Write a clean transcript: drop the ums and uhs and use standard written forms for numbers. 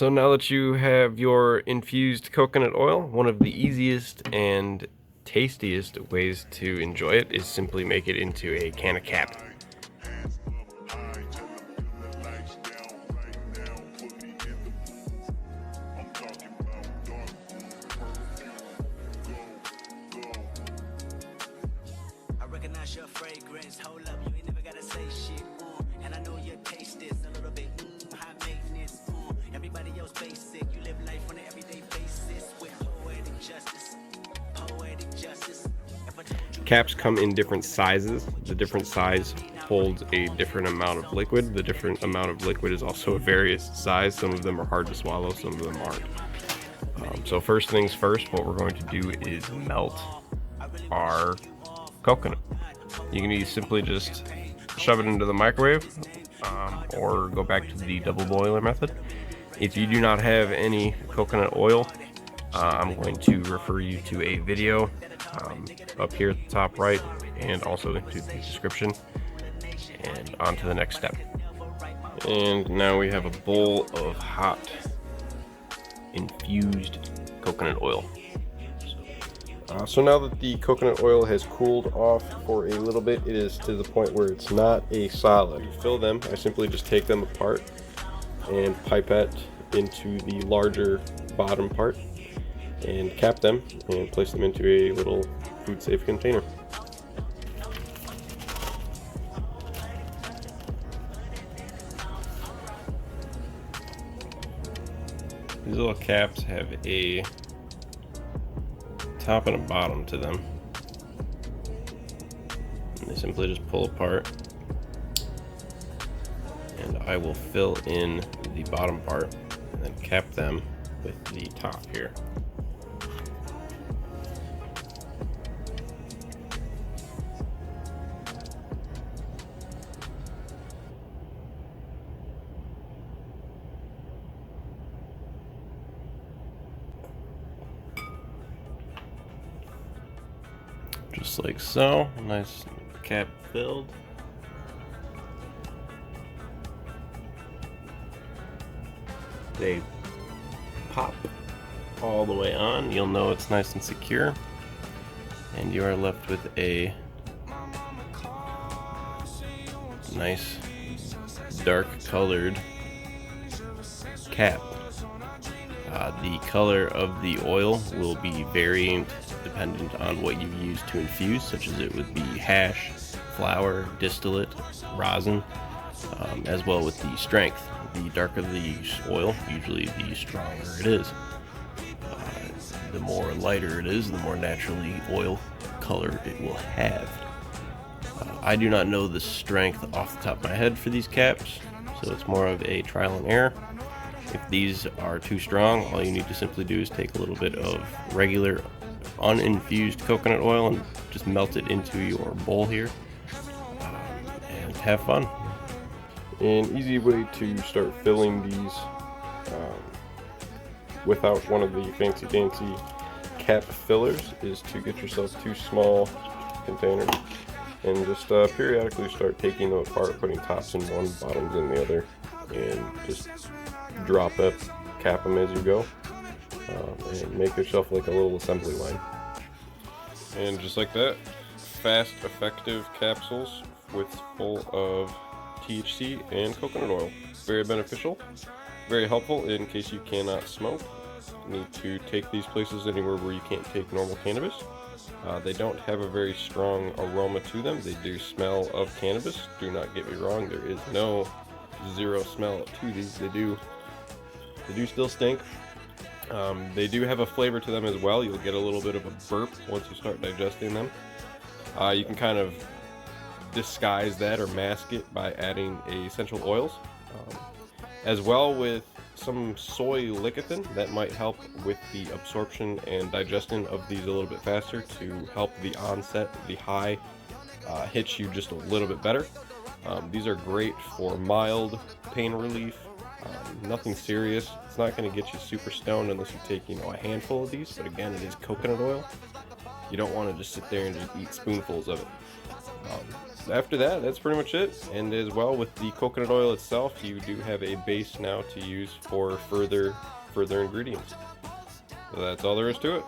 So now that you have your infused coconut oil, one of the easiest and tastiest ways to enjoy it is simply make it into a Cannacap. I recognize your fragrance. Hold up, you ain't never gotta say shit. And I know your taste is a little bit high maintenance. Everybody else basic. You live life on an everyday basis with poetic justice. Poetic justice. Caps come in different sizes. The different size holds a different amount of liquid. The different amount of liquid is also a various size. Some of them are hard to swallow, some of them aren't. So first things first, what we're going to do is melt our coconut. You can either simply just shove it into the microwave or go back to the double boiler method. If you do not have any coconut oil, I'm going to refer you to a video up here at the top right and also into the description, and on to the next step. And now we have a bowl of hot infused coconut oil. So now that the coconut oil has cooled off for a little bit, it is to the point where it's not a solid. To fill them, I simply just take them apart and pipette into the larger bottom part and cap them and place them into a little food safe container. These little caps have a top and a bottom to them, and they simply just pull apart, and I will fill in the bottom part and then cap them with the top here. Just like so, nice cap filled. They pop all the way on. You'll know it's nice and secure, and you are left with a nice dark colored cap. The color of the oil will be variant dependent on what you use to infuse, such as it would be hash, flour, distillate, rosin, as well with the strength. The darker the oil, usually the stronger it is. The more lighter it is, the more naturally oil color it will have. I do not know the strength off the top of my head for these caps, so it's more of a trial and error. If these are too strong, all you need to simply do is take a little bit of regular uninfused coconut oil and just melt it into your bowl here, and have fun. An easy way to start filling these without one of the fancy cap fillers is to get yourself 2 small containers and just periodically start taking them apart, putting tops in one, bottoms in the other, and just drop it, cap them as you go, and make yourself like a little assembly line. And just like that, fast, effective capsules with full of THC and coconut oil. Very beneficial, very helpful in case you cannot smoke. You need to take these places anywhere where you can't take normal cannabis. They don't have a very strong aroma to them. They do smell of cannabis. Do not get me wrong, there is no zero smell to these. They do still stink. They do have a flavor to them as well. You'll get a little bit of a burp once you start digesting them. You can kind of disguise that or mask it by adding essential oils, as well with some soy lecithin. That might help with the absorption and digestion of these a little bit faster, to help the onset, the high, hit you just a little bit better. These are great for mild pain relief. Nothing serious. It's not going to get you super stoned unless you take, a handful of these, but again, it is coconut oil. You don't want to just sit there and just eat spoonfuls of it. After that, that's pretty much it. And as well, with the coconut oil itself, you do have a base now to use for further ingredients. So that's all there is to it.